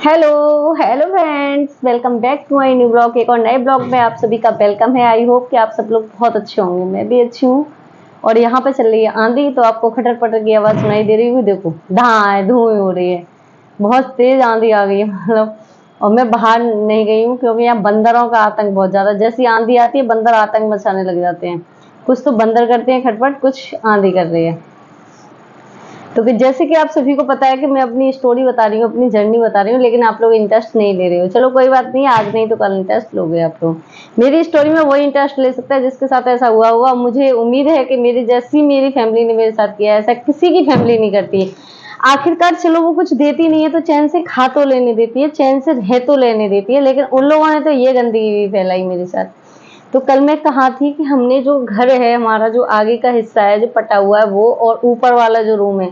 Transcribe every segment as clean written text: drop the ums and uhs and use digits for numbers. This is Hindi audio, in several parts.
Hello hello friends, welcome back to my new blog. एक और नए ब्लॉग में आप सभी का वेलकम है। आई होप कि आप सब लोग बहुत अच्छे होंगे। मैं भी अच्छी हूँ। और यहाँ पे चल रही है आंधी, तो आपको खटर पटर की आवाज़ सुनाई दे रही है। देखो धाएं धुएं हो रही है, बहुत तेज आंधी आ गई है मतलब। और मैं बाहर नहीं गई हूँ क्योंकि यहाँ बंदरों का आतंक बहुत ज़्यादा। जैसी आंधी आती है बंदर आतंक मचाने लग जाते हैं। कुछ तो बंदर करते हैं खटपट, कुछ आंधी कर रही है। तो कि जैसे कि आप सभी को पता है कि मैं अपनी स्टोरी बता रही हूँ, अपनी जर्नी बता रही हूँ, लेकिन आप लोग इंटरेस्ट नहीं ले रहे हो। चलो कोई बात नहीं, आज नहीं तो कल इंटरेस्ट लोगे आप लोग। मेरी स्टोरी में वही इंटरेस्ट ले सकता है जिसके साथ ऐसा हुआ हुआ। मुझे उम्मीद है कि मेरी जैसी मेरी फैमिली ने मेरे साथ किया, ऐसा किसी की फैमिली नहीं करती है। आखिरकार चलो वो कुछ देती नहीं है तो चैन से खा तो लेने देती है, चैन से रह तो लेने देती है, लेकिन उन लोगों ने तो ये गंदगी भी फैलाई मेरे साथ। तो कल मैं कहा थी कि हमने जो घर है हमारा, जो आगे का हिस्सा है जो पटा हुआ है वो, और ऊपर वाला जो रूम है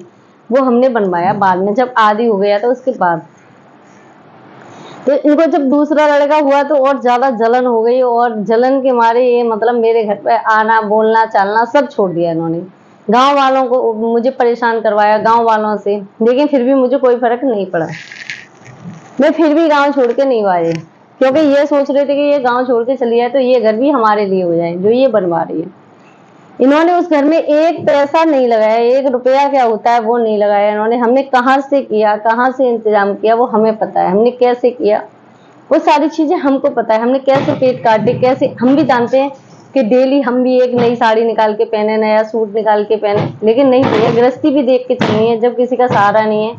वो हमने बनवाया बाद में, जब आदि हो गया था उसके बाद। तो इनको जब दूसरा लड़का हुआ तो और ज्यादा जलन हो गई, और जलन के मारे ये मतलब मेरे घर पे आना बोलना चालना सब छोड़ दिया इन्होंने। गांव वालों को मुझे परेशान करवाया गांव वालों से, लेकिन फिर भी मुझे कोई फर्क नहीं पड़ा। मैं फिर भी गांव छोड़ के नहीं आई, क्योंकि ये सोच रहे थे कि ये गांव छोड़ के चली जाए तो ये घर भी हमारे लिए हो जाए जो ये बनवा रही है। इन्होंने उस घर में एक पैसा नहीं लगाया, 1 रुपया क्या होता है वो नहीं लगाया इन्होंने। हमने कहाँ से किया, कहाँ से इंतजाम किया वो हमें पता है, हमने कैसे किया वो सारी चीजें हमको पता है। हमने कैसे पेट काटे, कैसे हम भी जानते हैं कि डेली हम भी एक नई साड़ी निकाल के पहने, नया सूट निकाल के पहने, लेकिन नहीं भैया, गृहस्थी भी देख के चलनी है जब किसी का सहारा नहीं है।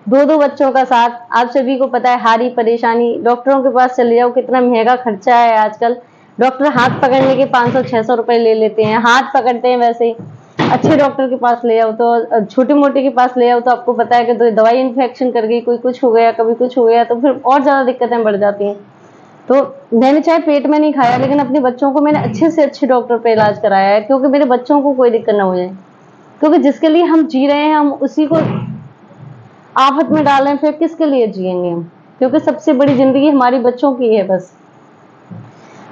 2-2 बच्चों का साथ, आप सभी को पता है, हारी परेशानी। डॉक्टरों के पास चले जाओ, कितना महंगा खर्चा है आजकल। डॉक्टर हाथ पकड़ने के 500-600 रुपए ले लेते हैं, हाथ पकड़ते हैं वैसे ही। अच्छे डॉक्टर के पास ले जाओ तो, छोटे मोटे के पास ले जाओ तो आपको पता है कि तो दवाई इन्फेक्शन कर गई, कोई कुछ हो गया, कभी कुछ हो गया, तो फिर और ज्यादा दिक्कतें बढ़ जाती हैं। तो मैंने चाहे पेट में नहीं खाया, लेकिन अपने बच्चों को मैंने अच्छे से अच्छे डॉक्टर पे इलाज कराया है, क्योंकि मेरे बच्चों को कोई दिक्कत ना हो जाए। क्योंकि जिसके लिए हम जी रहे हैं हम उसी को आफत में डालें, फिर किसके लिए जिएंगे हम? क्योंकि सबसे बड़ी जिंदगी हमारी बच्चों की है बस।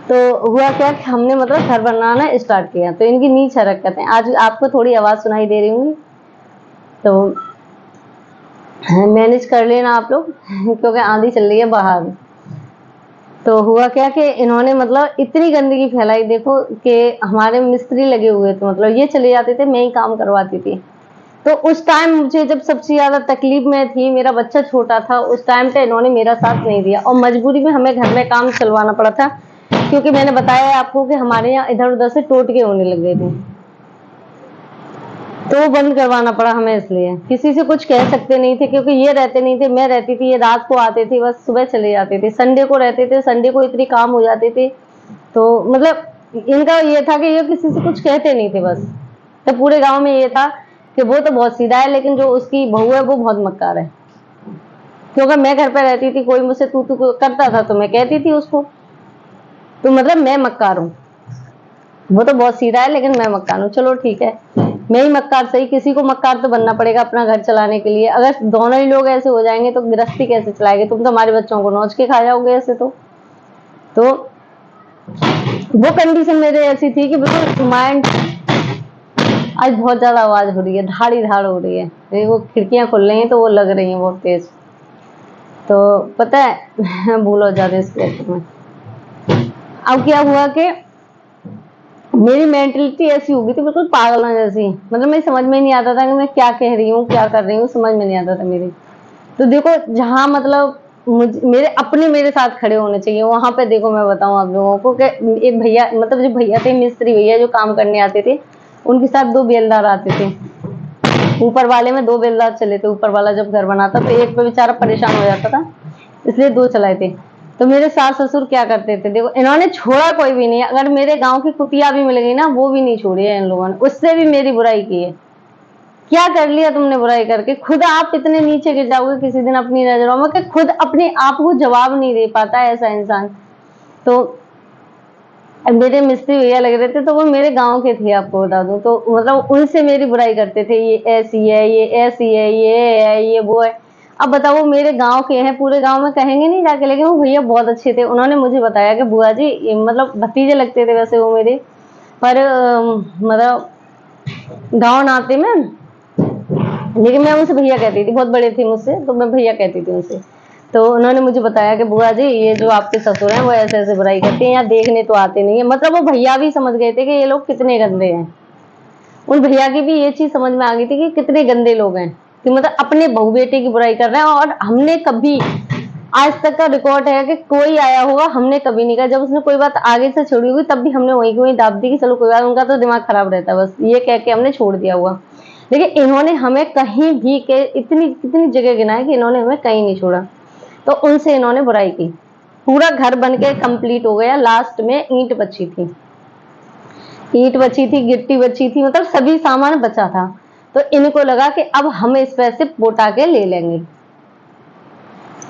तो हुआ क्या कि हमने मतलब घर बनाना स्टार्ट किया, तो इनकी नीच हरकतें आज आपको थोड़ी आवाज सुनाई दे रही होंगी, तो मैनेज कर लेना आप लोग क्योंकि आंधी चल रही है बाहर। तो हुआ क्या कि इन्होंने मतलब इतनी गंदगी फैलाई, देखो कि हमारे मिस्त्री लगे हुए थे, मतलब ये चले जाते थे, मैं ही काम करवाती थी। तो उस टाइम मुझे जब सबसे ज्यादा तकलीफ में थी, मेरा बच्चा छोटा था, उस टाइम पे इन्होंने मेरा साथ नहीं दिया, और मजबूरी में हमें घर में काम चलवाना पड़ा था, क्योंकि मैंने बताया आपको कि हमारे यहाँ इधर उधर से टोटके होने लग गए थे, तो वो बंद करवाना पड़ा हमें। इसलिए किसी से कुछ कह सकते नहीं थे, क्योंकि ये रहते नहीं थे, मैं रहती थी। ये रात को आते थे, बस सुबह चले जाते थे। संडे को रहते थे, संडे को इतने काम हो जाते थे, तो मतलब इनका ये था कि ये किसी से कुछ कहते नहीं थे बस। तो पूरे गांव में ये था कि वो तो बहुत सीधा है, लेकिन जो उसकी बहू है वो बहुत मक्कार है। क्योंकि मैं घर पे रहती थी, कोई मुझसे तू तू करता था तो मैं कहती थी उसको, तो मतलब मैं मक्कार हूँ। वो तो बहुत सीधा है लेकिन मैं मक्कार हूँ। चलो ठीक है, मैं ही मक्कार सही, किसी को मक्कार तो बनना पड़ेगा अपना घर चलाने के लिए। अगर दोनों ही लोग ऐसे हो जाएंगे तो गृहस्थी कैसे चलाएंगे? तुम तो हमारे बच्चों को नोच के खा जाओगे ऐसे। तो वो कंडीशन मेरे ऐसी थी कि बिल्कुल माइंड। आज बहुत ज्यादा आवाज हो रही है, धाड़ी धाड़ हो रही है, वो खिड़कियां खुल रही हैं तो वो लग रही हैं बहुत तेज। तो पता है भूल जाते इसके में। अब क्या हुआ कि मेरी मेंटलिटी ऐसी हो गई थी बिल्कुल पागलों जैसी, मतलब मैं समझ में नहीं आता था कि मैं क्या कह रही हूँ क्या कर रही हूँ, समझ में नहीं आता था मेरी। तो देखो जहाँ मतलब मेरे अपने मेरे साथ खड़े होने चाहिए, वहां पे देखो मैं बताऊं आप लोगों को कि एक भैया, मतलब जो भैया थे मिस्त्री भैया जो काम करने आते थे, उनके साथ 2 बेलदार आते थे। ऊपर वाले में 2 बेलदार चले थे, ऊपर वाला जब घर बनाता तो एक पे बेचारा परेशान हो जाता था, इसलिए 2 चलाए थे। तो मेरे सास ससुर क्या करते थे, देखो इन्होंने छोड़ा कोई भी नहीं। अगर मेरे गांव की कुतिया भी मिल गई ना, वो भी नहीं छोड़ी है इन लोगों ने, उससे भी मेरी बुराई की है। क्या कर लिया तुमने बुराई करके? खुद आप इतने नीचे गिर जाओगे किसी दिन अपनी नजरों में कि खुद अपने आप को जवाब नहीं दे पाता ऐसा इंसान। तो मेरे मिस्त्री भैया लग रहे थे, तो वो मेरे गांव के थे आपको बता दूं, तो मतलब उनसे मेरी बुराई करते थे, ये ऐसी है, ये ऐसी है, ये है, ये वो है। अब बताओ वो मेरे गांव के हैं, पूरे गांव में कहेंगे नहीं जाके, लेकिन वो भैया बहुत अच्छे थे। उन्होंने मुझे बताया कि बुआ जी, मतलब भतीजे लगते थे वैसे वो मेरे, पर मतलब गाँव नाते में, लेकिन मैं उनसे भैया कहती थी, बहुत बड़े थे मुझसे तो मैं भैया कहती थी उनसे। तो उन्होंने मुझे बताया कि बुआ जी ये जो आपके ससुर हैं वो ऐसे ऐसे बुराई करते हैं, यहाँ देखने तो आते नहीं है। मतलब वो भैया भी समझ गए थे कि ये लोग कितने गंदे हैं। उन भैया की भी ये चीज समझ में आ गई थी कि कितने गंदे लोग हैं, कि मतलब अपने बहू बेटे की बुराई कर रहे हैं। और हमने कभी, आज तक का रिकॉर्ड है कि कोई आया होगा, हमने कभी नहीं कहा। जब उसने कोई बात आगे से छोड़ी हुई तब भी हमने वहीं की वहीं दाब दी कि चलो कोई बात, उनका तो दिमाग खराब रहता है, बस ये कह के हमने छोड़ दिया हुआ। लेकिन इन्होंने हमें कहीं भी के इतनी कितनी जगह गिनाया कि इन्होंने हमें कहीं नहीं छोड़ा। तो उनसे इन्होंने बुराई की। पूरा घर बन के कंप्लीट हो गया, लास्ट में ईंट बची थी, ईंट बची थी, गिट्टी बची थी, मतलब सभी सामान बचा था। तो इनको लगा कि अब हम इस पैसे पोटा के ले लेंगे,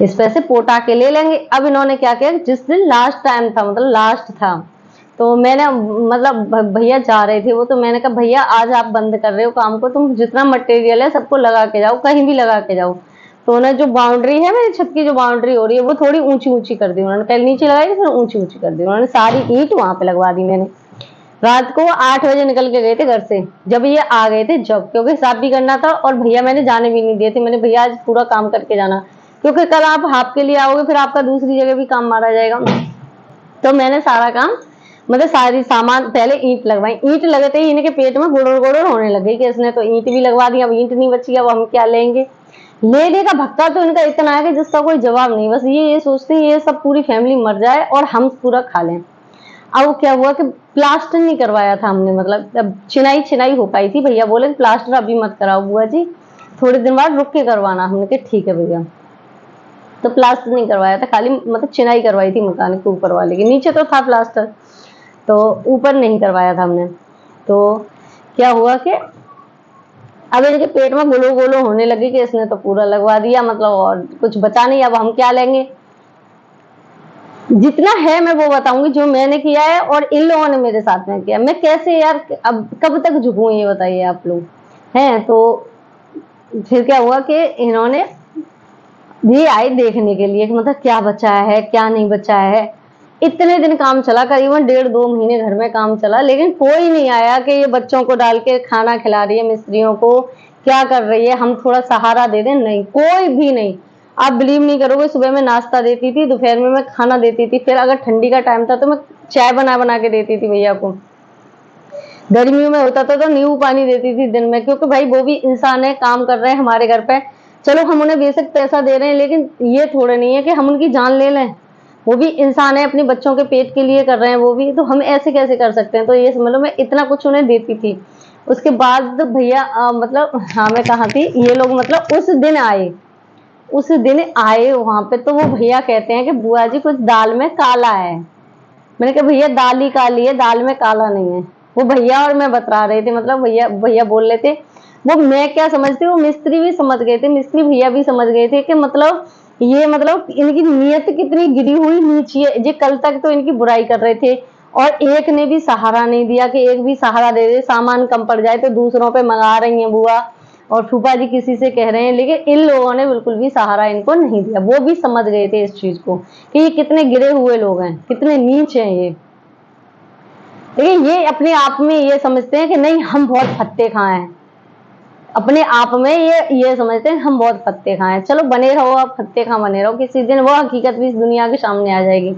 इस पैसे पोटा के ले लेंगे। अब इन्होंने क्या किया, जिस दिन लास्ट टाइम था, मतलब लास्ट था, तो मैंने, मतलब भैया जा रहे थे वो, तो मैंने कहा भैया आज आप बंद कर रहे हो काम को, तुम जितना मटेरियल है सबको लगा के जाओ, कहीं भी लगा के जाओ। तो उन्होंने जो बाउंड्री है, मेरी छत की जो बाउंड्री हो रही है, वो थोड़ी ऊंची ऊंची कर दी उन्होंने, पहले नीचे लगाई फिर ऊंची ऊंची कर दी उन्होंने, सारी ईंट वहां पे लगवा दी मैंने। रात को 8 बजे निकल के गए थे घर से, जब ये आ गए थे, जब, क्योंकि हिसाब भी करना था। और भैया मैंने जाने भी नहीं दिए थे, मैंने भैया आज पूरा काम करके जाना, क्योंकि कल आप हाफ के लिए आओगे, फिर आपका दूसरी जगह भी काम मारा जाएगा। तो मैंने सारा काम, मतलब सारी सामान, पहले ईंट लगवाई। ईंट लगते ही इनके पेट में गुड़र गुड़र होने लगे कि इसने तो ईंट भी लगवा दी, अब ईंट नहीं बची, अब हम क्या लेंगे। लेने का भक्का तो इनका इतना है कि जिसका कोई जवाब नहीं। बस ये सोचते हैं ये सब पूरी फैमिली मर जाए और हम पूरा खा लें। अब क्या हुआ कि प्लास्टर नहीं करवाया था हमने, मतलब अब चिनाई चिनाई हो पाई थी। भैया बोले प्लास्टर अभी मत कराओ बुआ जी, थोड़े दिन बाद रुक के करवाना। हमने कहा ठीक है भैया। तो प्लास्टर नहीं करवाया था, खाली मतलब चिनाई करवाई थी मकान के ऊपर वाले की, नीचे तो था प्लास्टर, तो ऊपर नहीं करवाया था हमने। तो क्या हुआ कि अब इनके पेट में गोलो गोलो होने लगी कि इसने तो पूरा लगवा दिया, मतलब और कुछ बचा नहीं, अब हम क्या लेंगे। जितना है मैं वो बताऊंगी जो मैंने किया है और इन लोगों ने मेरे साथ में किया। मैं कैसे यार, अब कब तक झुकूं ये बताइए आप लोग हैं। तो फिर क्या हुआ कि इन्होंने ये आए देखने के लिए कि मतलब क्या बचा है क्या नहीं बचा है। इतने दिन काम चला, करीबन 1.5-2 महीने घर में काम चला, लेकिन कोई नहीं आया कि ये बच्चों को डाल के खाना खिला रही है, मिस्त्रियों को क्या कर रही है, हम थोड़ा सहारा दे दें। नहीं, कोई भी नहीं। आप बिलीव नहीं करोगे, सुबह में नाश्ता देती थी, दोपहर में मैं खाना देती थी, फिर अगर ठंडी का टाइम था तो मैं चाय बना बना के देती थी भैया को। गर्मियों में होता था तो नींबू पानी देती थी दिन में, क्योंकि भाई वो भी इंसान है, काम कर रहे हैं हमारे घर पे। चलो हम उन्हें बेशक पैसा दे रहे हैं, लेकिन ये थोड़े नहीं है कि हम उनकी जान ले लें। वो भी इंसान है, अपने बच्चों के पेट के लिए कर रहे हैं वो भी, तो हम ऐसे कैसे कर सकते हैं। तो ये समझ लो मैं इतना कुछ उन्हें देती थी। उसके बाद भैया मतलब हाँ मैं कहाँ थी, ये लोग मतलब उस दिन आए, उस दिन आए वहां पे। तो वो भैया कहते हैं कि बुआ जी कुछ दाल में काला है। मैंने कहा भैया दाल ही काली है, दाल में काला नहीं है। वो भैया और मैं बता रहे थे, मतलब भैया भैया बोल रहे थे। वो मैं क्या समझती, वो मिस्त्री भी समझ गए थे, मिस्त्री भैया भी समझ गए थे कि मतलब ये, मतलब इनकी नीयत कितनी गिरी हुई नीची है। ये कल तक तो इनकी बुराई कर रहे थे और एक ने भी सहारा नहीं दिया कि एक भी सहारा दे दे। सामान कम पड़ जाए तो दूसरों पे मंगा रही हैं बुआ और फूफा जी किसी से कह रहे हैं, लेकिन इन लोगों ने बिल्कुल भी सहारा इनको नहीं दिया। वो भी समझ गए थे इस चीज को कि ये कितने गिरे हुए लोग हैं, कितने नीच हैं ये। लेकिन ये अपने आप में ये समझते हैं कि नहीं हम बहुत फत्ते खाए हैं, अपने आप में ये समझते हैं हम बहुत फत्ते खाए हैं। चलो बने रहो, आप फत्ते खा बने रहो, किसी दिन वो हकीकत भी इस दुनिया के सामने आ जाएगी।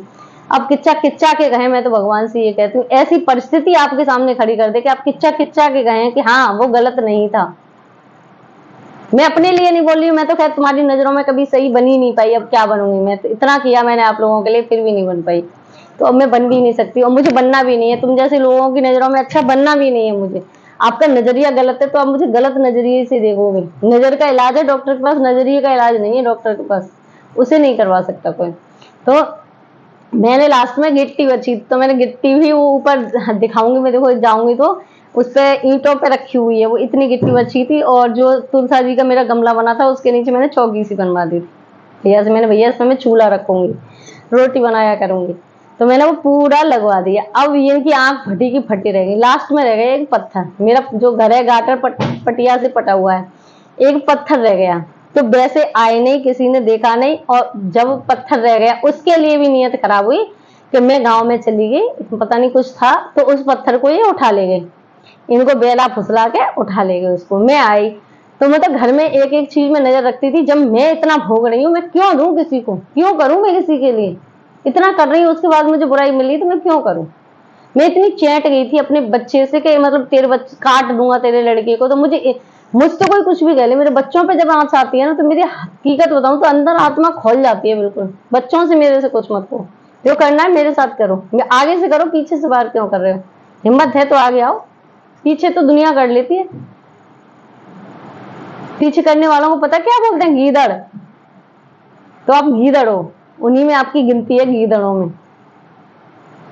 अब किच्चा किच्चा के कहें, मैं तो भगवान से ये कहती हूँ ऐसी परिस्थिति आपके सामने खड़ी कर दे कि आप किच्चा किच्चा के कहें कि हाँ वो गलत नहीं था। मैं अपने लिए नहीं बोल रही हूँ, मैं तो खैर तुम्हारी नजरों में कभी सही बनी नहीं पाई, अब क्या बनूंगी। मैं तो इतना किया मैंने आप लोगों के लिए, फिर भी नहीं बन पाई, तो अब मैं बन भी नहीं सकती और मुझे बनना भी नहीं है। तुम जैसे लोगों की नजरों में अच्छा बनना भी नहीं है मुझे। आपका नजरिया गलत है तो आप मुझे गलत नजरिए से देखोगे। नजर का इलाज है डॉक्टर के पास, नजरिए का इलाज नहीं है डॉक्टर के पास, उसे नहीं करवा सकता कोई। तो मैंने लास्ट में गिट्टी बची, तो मैंने गिट्टी भी वो ऊपर दिखाऊंगी, मैं देखो जाऊंगी तो उस पे ईंटों पे रखी हुई है, वो इतनी गिट्टी बची थी। और जो तुलसा जी का मेरा गमला बना था उसके नीचे मैंने चौकी सी बनवा दी थी भैया से। मैंने भैया इसमें मैं चूल्हा रखूंगी, रोटी बनाया करूंगी, तो मैंने वो पूरा लगवा दिया। अब ये की आंख फटी की फटी रह गई। लास्ट में रह गया एक पत्थर, मेरा जो घर है गाटर पटिया से पटा हुआ है, एक पत्थर रह गया। तो वैसे आए नहीं, किसी ने देखा नहीं, और जब पत्थर रह गया उसके लिए भी नीयत खराब हुई कि मैं गांव में चली गई, पता नहीं कुछ था, तो उस पत्थर को ये उठा ले गए, इनको बेला फुसला के उठा ले गए उसको। मैं आई तो मतलब घर में एक एक चीज में नजर रखती थी। जब मैं इतना भोग रही हूँ, मैं क्यों दूं किसी को, क्यों करूं मैं किसी के लिए, इतना कर रही हूँ, उसके बाद मुझे बुराई मिली तो मैं क्यों करूं। मैं इतनी चैंट गई थी अपने बच्चे से कि मतलब तेरे बच्चे काट दूंगा तेरे लड़के को। तो मुझसे कोई कुछ भी कह ले, मेरे बच्चों पे जब आंच आती है ना, तो मेरी हकीकत बताऊं तो अंदर आत्मा खोल जाती है बिल्कुल। बच्चों से मेरे से कुछ मत करो, जो करना है मेरे साथ करो, मैं आगे से करो, पीछे से बाहर क्यों कर रहे हो। हिम्मत है तो आगे आओ, पीछे तो दुनिया कर लेती है। पीछे करने वालों को पता क्या बोलते हैं, गीदड़। तो आप गीदड़ हो, उन्हीं में आपकी गिनती है, गीदड़ों में।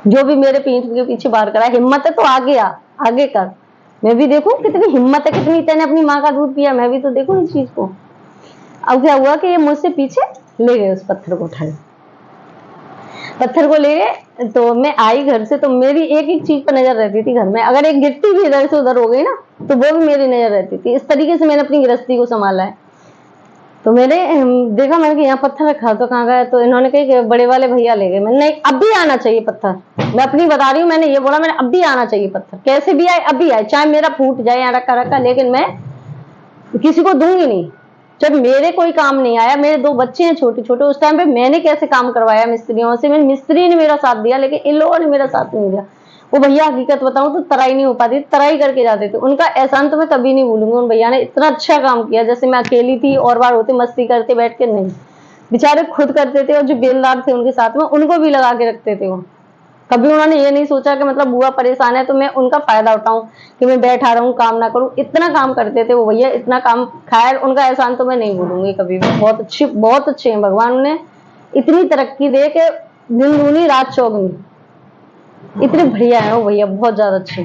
जो भी मेरे पीठ के पीछे बार करा, हिम्मत है तो आगे आ, आगे कर। मैं भी देखूं कितनी हिम्मत है, कितनी तेने अपनी माँ का दूध पिया, मैं भी तो देखूं इस चीज को। अब क्या हुआ कि ये मुझसे पीछे ले गए, उस पत्थर को उठाए, पत्थर को ले गए। तो मैं आई घर से, तो मेरी एक एक चीज पर नजर रहती थी घर में। अगर एक गिट्टी भी इधर से उधर हो गई ना, तो वो भी मेरी नजर रहती थी। इस तरीके से मैंने अपनी गृहस्थी को संभाला है। तो मैंने देखा, मैंने कि यहाँ पत्थर रखा, तो कहाँ गया, तो इन्होंने कहा कि बड़े वाले भैया ले गए। मैंने नहीं, अब भी आना चाहिए पत्थर, मैं अपनी बता रही हूँ, मैंने ये बोला, मैंने अब भी आना चाहिए पत्थर, कैसे भी आए अभी आए, चाहे मेरा फूट जाए यहाँ रखा रखा, लेकिन मैं किसी को दूंगी नहीं। जब मेरे कोई काम नहीं आया, मेरे 2 बच्चे हैं छोटे छोटे, उस टाइम पे मैंने कैसे काम करवाया मिस्त्रियों से, मेरे मिस्त्री ने मेरा साथ दिया, लेकिन इन लोगों ने मेरा साथ नहीं दिया। वो भैया हकीकत बताऊं तो तराई नहीं हो पाती, तराई करके जाते थे। उनका एहसान तो मैं कभी नहीं भूलूंगी। उन भैया ने इतना अच्छा काम किया, जैसे मैं अकेली थी और बार होते मस्ती करते बैठ के, नहीं, बेचारे खुद करते थे, और जो बेलदार थे उनके साथ में, उनको भी लगा के रखते थे वो। कभी उन्होंने ये नहीं सोचा कि मतलब बुआ परेशान है तो मैं उनका फायदा उठाऊं, कि मैं बैठा रहूं काम ना करूं। इतना काम करते थे वो भैया, इतना काम। खैर, उनका एहसान तो मैं नहीं भूलूंगी कभी भी। बहुत अच्छे हैं भगवान, उन्हें इतनी तरक्की दे के दिन दूनी रात चौगुनी, इतने बढ़िया है वो भैया, बहुत ज्यादा अच्छे।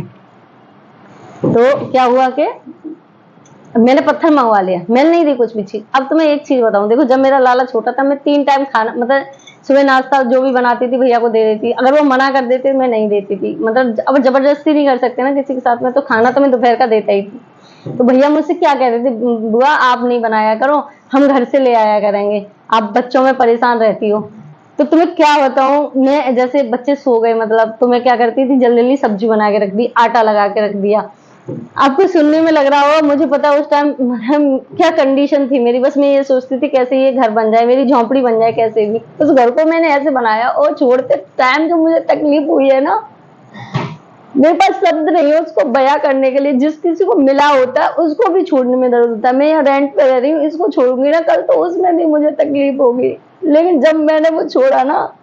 तो क्या हुआ कि मैंने पत्थर मंगवा लिया, मैंने नहीं दी कुछ भी चीज। अब तो मैं एक चीज बताऊं, देखो जब मेरा लाला छोटा था, मैं 3 टाइम खाना, मतलब सुबह नाश्ता जो भी बनाती थी भैया को दे देती। अगर वो मना कर देते मैं नहीं देती थी, मतलब अब जबरदस्ती नहीं कर सकते ना किसी के साथ में, तो खाना तो मैं दोपहर का देता ही थी। तो भैया मुझसे क्या कहते थे, बुआ आप नहीं बनाया करो, हम घर से ले आया करेंगे, आप बच्चों में परेशान रहती हो। तो तुम्हें क्या बताऊं, मैं जैसे बच्चे सो गए मतलब, तो मैं क्या करती थी, जल्दी जल्दी सब्जी बना के रख दी, आटा लगा के रख दिया। आपको सुनने में लग रहा होगा, मुझे पता उस टाइम क्या कंडीशन थी मेरी, बस मैं ये सोचती थी कैसे ये घर बन जाए, मेरी झोंपड़ी बन जाए कैसे भी। उस घर को मैंने ऐसे बनाया, और छोड़ते टाइम जो मुझे तकलीफ हुई है ना, मेरे पास शब्द नहीं है उसको बयां करने के लिए। जिस किसी को मिला होता है उसको भी छोड़ने में दर्द होता है। मैं यहाँ रेंट पे रह रही हूँ, इसको छोड़ूंगी ना कल, तो उसमें भी मुझे तकलीफ होगी। लेकिन जब मैंने वो छोड़ा ना,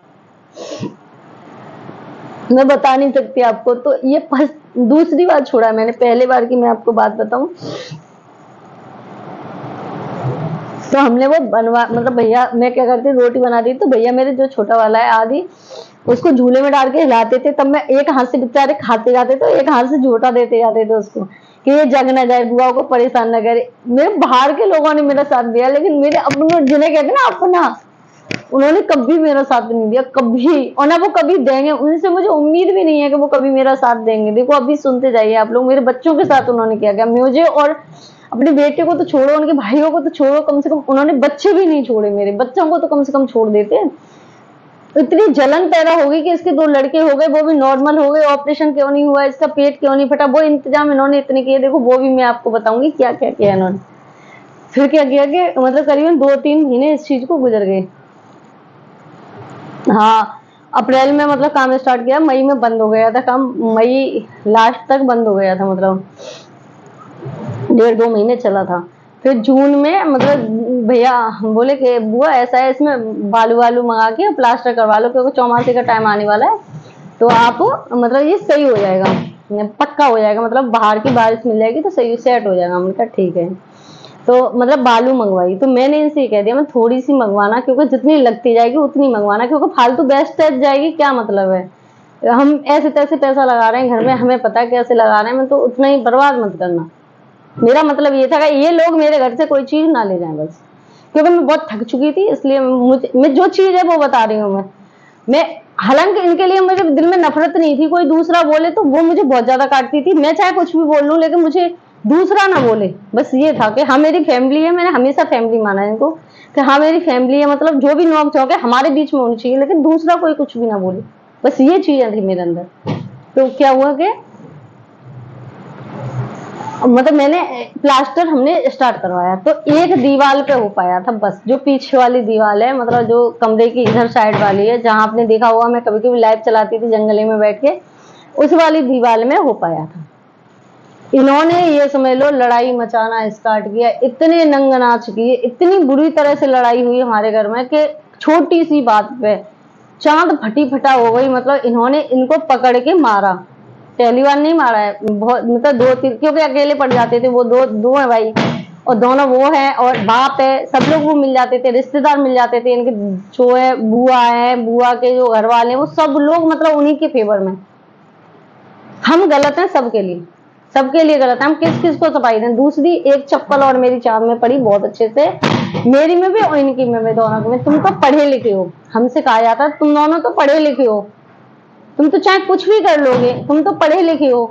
मैं बता नहीं सकती आपको। तो ये दूसरी बार छोड़ा है मैंने, पहले बार की मैं आपको बात बताऊं तो हमने वो बनवा, मतलब भैया, मैं क्या करती, रोटी बना दी तो भैया मेरे जो छोटा वाला है आदि, उसको झूले में डाल के हिलाते थे। तब मैं एक हाथ से बेचारे खाते जाते थे, एक हाथ से झोटा देते जाते थे उसको, कि ये जग ना जाए, बुआ को परेशान न करे। मेरे बाहर के लोगों ने मेरा साथ दिया, लेकिन मेरे अपने, जिन्हें कहते ना अपना, उन्होंने कभी मेरा साथ नहीं दिया, कभी, और ना वो कभी देंगे। उनसे मुझे उम्मीद भी नहीं है कि वो कभी मेरा साथ देंगे। देखो अभी सुनते जाइए आप लोग, मेरे बच्चों के साथ उन्होंने क्या किया, मुझे और अपने बेटे को तो छोड़ो, उनके भाइयों को तो छोड़ो, कम से कम उन्होंने बच्चे भी नहीं छोड़े, मेरे बच्चों को तो कम से कम छोड़ देते। इतनी जलन पैदा होगी कि इसके 2 लड़के हो गए, वो भी नॉर्मल हो गए, ऑपरेशन क्यों नहीं हुआ, इसका पेट क्यों नहीं फटा, वो इंतजाम इन्होंने इतने किए। देखो वो भी मैं आपको बताऊंगी क्या क्या किया इन्होंने। फिर क्या किया कि मतलब करीबन 2-3 महीने इस चीज को गुजर गए। हाँ, अप्रैल में मतलब काम स्टार्ट किया, मई में बंद हो गया था काम, मई लास्ट तक बंद हो गया था, मतलब 1.5-2 महीने चला था। फिर जून में मतलब भैया बोले कि बुआ ऐसा है, इसमें बालू वालू मंगा के प्लास्टर करवा लो, क्योंकि चौमासे का टाइम आने वाला है, तो आप मतलब ये सही हो जाएगा, पक्का हो जाएगा, मतलब बाहर की बारिश मिल जाएगी तो सही सेट हो जाएगा। हमने कहा ठीक है। तो मतलब बालू मंगवाई, तो मैंने इनसे कह दिया मैं थोड़ी सी मंगवाना, क्योंकि जितनी लगती जाएगी उतनी मंगवाना, क्योंकि फालतू वेस्टेज जाएगी, क्या मतलब है, हम ऐसे तैसे पैसा लगा रहे हैं घर में, हमें पता है कैसे लगा रहे हैं, तो उतना ही बर्बाद मत करना। मेरा मतलब ये था कि ये लोग मेरे घर से कोई चीज ना ले जाएं बस, क्योंकि मैं बहुत थक चुकी थी, इसलिए मैं जो चीज है वो बता रही हूँ। मैं हालांकि इनके लिए मेरे दिल में नफरत नहीं थी, कोई दूसरा बोले तो वो मुझे बहुत ज्यादा काटती थी, मैं चाहे कुछ भी बोल लूं, लेकिन मुझे दूसरा ना बोले, बस ये था कि हाँ मेरी फैमिली है। मैंने हमेशा फैमिली माना है इनको, कि हाँ मेरी फैमिली है, मतलब जो भी नोक झोंक है हमारे बीच में होनी चाहिए, लेकिन दूसरा कोई कुछ भी ना बोले, बस ये चीजें थी मेरे अंदर। तो क्या हुआ कि मतलब मैंने प्लास्टर हमने स्टार्ट करवाया तो एक दीवार पे हो पाया था बस, जो पीछे वाली दीवार है, मतलब जो कमरे की इधर साइड वाली है, जहां आपने देखा होगा मैं कभी कभी लाइव चलाती थी जंगले में बैठ के, उस वाली दीवार में हो पाया था। इन्होंने ये समझ लो लड़ाई मचाना स्टार्ट किया, इतने नंग नाच किए, इतनी बुरी तरह से लड़ाई हुई हमारे घर में कि छोटी सी बात पे चांद फटी फटा हो गई। मतलब इन्होंने इनको पकड़ के मारा, पहली बार नहीं मारा है, बहुत मतलब दो तीन, क्योंकि अकेले पड़ जाते थे वो, दो दो है भाई, और दोनों वो है और बाप है, सब लोग वो मिल जाते थे, रिश्तेदार मिल जाते थे इनके, जो है बुआ है, बुआ के जो घर वाले हैं वो सब लोग मतलब उन्हीं के फेवर में। हम गलत हैं सबके लिए, सबके लिए गलत है, हम किस किस को सफाई दें। दूसरी एक चप्पल और मेरी चांद में पड़ी बहुत अच्छे से, मेरी में भी और इनकी में भी, दोनों में। तुम तो पढ़े लिखे हो, हमसे कहा जाता है तुम दोनों तो पढ़े लिखे हो, तुम तो चाहे कुछ भी कर लोगे, तुम तो पढ़े लिखे हो।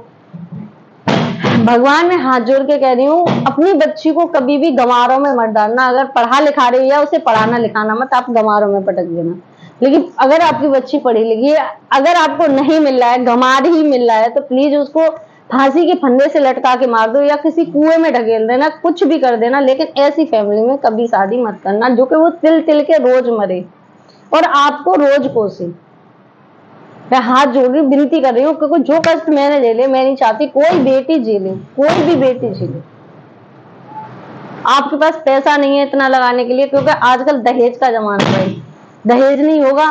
भगवान में हाथ जोड़ के कह रही हूँ, अपनी बच्ची को कभी भी गंवारों में मत डालना। अगर पढ़ा लिखा रही है उसे पढ़ाना लिखाना मत, आप गंवारों में पटक देना। लेकिन अगर आपकी बच्ची पढ़ी लिखी है, अगर आपको नहीं मिल रहा है, गंवार ही मिल रहा है, तो प्लीज उसको फांसी के फंदे से लटका के मार दो या किसी कुएं में ढकेल देना, कुछ भी कर देना। लेकिन ऐसी फैमिली में कभी शादी मत करना जो कि वो तिल तिल के रोज मरे और आपको रोज कोसे। मैं हाथ जोड़ रही विनती कर रही हूँ, क्योंकि जो कष्ट मैंने झेले मैं नहीं चाहती कोई बेटी झेले, कोई भी बेटी झेले। आपके पास पैसा नहीं है इतना लगाने के लिए, क्योंकि आजकल दहेज का जमाना है, दहेज नहीं होगा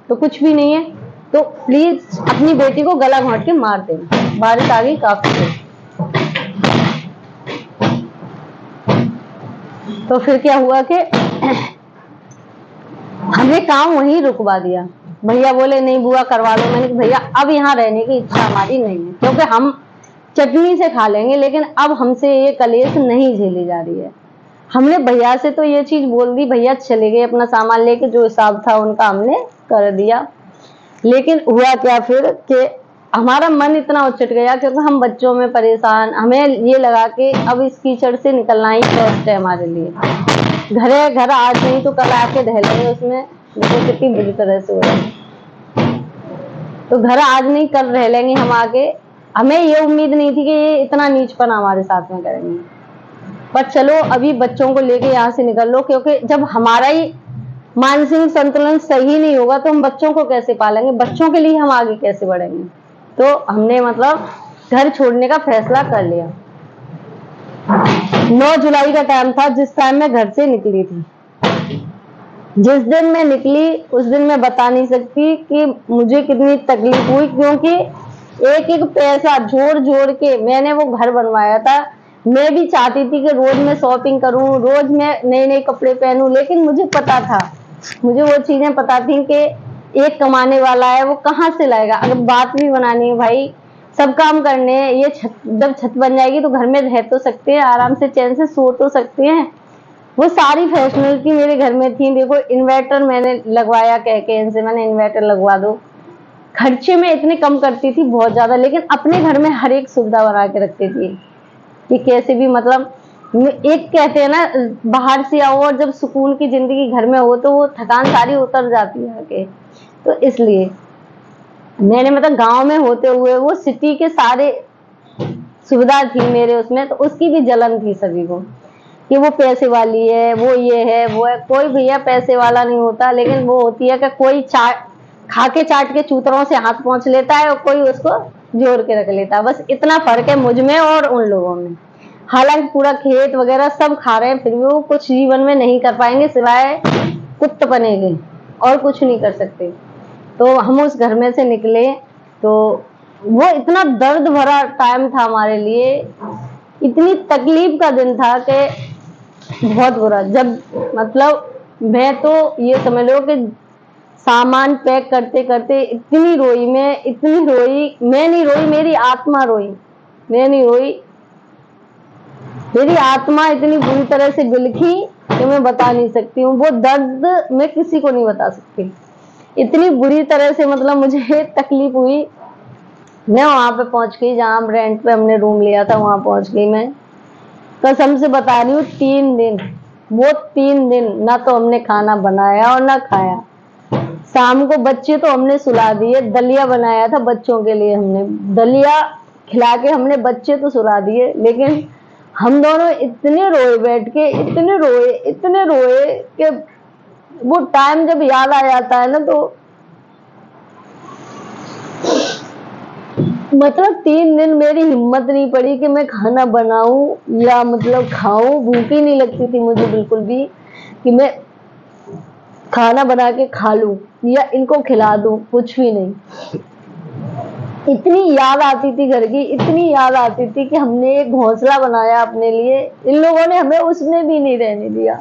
तो कुछ भी नहीं है। तो प्लीज अपनी बेटी को गला घोंट के मार देना। बारिश आ गई काफी है। तो फिर क्या हुआ कि हमने काम वहीं रुकवा दिया। भैया बोले नहीं बुआ करवा लो। मैंने कहा भैया अब यहाँ रहने की इच्छा हमारी नहीं है, क्योंकि हम चटनी से खा लेंगे, लेकिन अब हमसे ये कलेश नहीं झेली जा रही है। हमने भैया से तो ये चीज बोल दी, भैया चले गए अपना सामान लेके, जो हिसाब था उनका हमने कर दिया। लेकिन हुआ क्या फिर कि हमारा मन इतना उचट गया, क्योंकि हम बच्चों में परेशान, हमें ये लगा कि अब इस कीचड़ से निकलना ही बेस्ट है हमारे लिए। घर आज नहीं तो कल आके ढह लेंगे उसमें, मुझे कितनी बुरी तरह से हो रहा है। तो घर आज नहीं कल रह लेंगे हम आगे। हमें ये उम्मीद नहीं थी कि ये इतना नीचपना हमारे साथ में करेंगे। पर चलो अभी बच्चों को लेके यहाँ से निकल लो, क्योंकि जब हमारा ही मानसिक संतुलन सही नहीं होगा तो हम बच्चों को कैसे पालेंगे, बच्चों के लिए हम आगे कैसे बढ़ेंगे। तो हमने मतलब घर छोड़ने का फैसला कर लिया। 9 जुलाई का टाइम था जिस टाइम मैं घर से निकली थी। जिस दिन मैं निकली उस दिन मैं बता नहीं सकती कि मुझे कितनी तकलीफ हुई, क्योंकि एक एक पैसा जोड़ जोड़ के मैंने वो घर बनवाया था। मैं भी चाहती थी कि रोज मैं शॉपिंग करूं, रोज मैं नए नए कपड़े पहनूं, लेकिन मुझे पता था, मुझे वो चीजें पता थी कि एक कमाने वाला है वो कहाँ से लाएगा। अगर बात भी बनानी है भाई, सब काम करने हैं, ये जब छत बन जाएगी तो घर में रह तो सकते हैं, आराम से चैन से सो तो सकते हैं। वो सारी फैसिलिटी मेरे घर में थी। देखो इन्वर्टर मैंने लगवाया, कह के इनसे मैंने इन्वर्टर लगवा दो। खर्चे में इतने कम करती थी बहुत ज्यादा, लेकिन अपने घर में हर एक सुविधा बना के रखती थी कि कैसे भी मतलब, एक कहते हैं ना बाहर से आओ और जब सुकून की जिंदगी घर में हो तो वो थकान सारी उतर जाती है आके। तो इसलिए मैंने मतलब गांव में होते हुए वो सिटी के सारे सुविधा थी मेरे उसमें, तो उसकी भी जलन थी सभी को कि वो पैसे वाली है, वो ये है वो है। कोई भैया पैसे वाला नहीं होता, लेकिन वो होती है कि कोई खा के चाट के चूतरों से हाथ पहुंच लेता है और कोई उसको जोड़ के रख लेता है। बस इतना फर्क है मुझ में और उन लोगों में। हालांकि पूरा खेत वगैरह सब खा रहे हैं, फिर भी वो कुछ जीवन में नहीं कर पाएंगे सिवाय कुत्तपने के, और कुछ नहीं कर सकते। तो हम उस घर में से निकले तो वो इतना दर्द भरा टाइम था हमारे लिए, इतनी तकलीफ का दिन था कि बहुत बुरा। जब मतलब मैं तो ये समझ लो कि सामान पैक करते करते इतनी रोई, मैं इतनी रोई, मैं नहीं रोई मेरी आत्मा रोई, मैं नहीं रोई, मेरी आत्मा इतनी बुरी तरह से बिलखी कि मैं बता नहीं सकती हूँ। वो दर्द मैं किसी को नहीं बता सकती, इतनी बुरी तरह से मतलब मुझे तकलीफ हुई। मैं वहां पे पहुंच गई जहां रेंट पे हमने रूम लिया था, वहां पहुंच गई। मैं कसम से बता रही हूँ 3 दिन, वो 3 दिन ना तो हमने खाना बनाया और ना खाया। शाम को बच्चे तो हमने सुला दिए, दलिया बनाया था बच्चों के लिए हमने। दलिया खिला के हमने बच्चे तो सुला दिए, लेकिन हम दोनों इतने रोए बैठ के, इतने रोए कि वो टाइम जब याद आ जाता है ना तो मतलब 3 दिन मेरी हिम्मत नहीं पड़ी कि मैं खाना बनाऊं या मतलब खाऊं। भूख ही नहीं लगती थी मुझे बिल्कुल भी कि मैं खाना बना के खा लूं या इनको खिला दूं, कुछ भी नहीं। इतनी याद आती थी घर की, इतनी याद आती थी कि हमने एक घोंसला बनाया अपने लिए, इन लोगों ने हमें उसमें भी नहीं रहने दिया।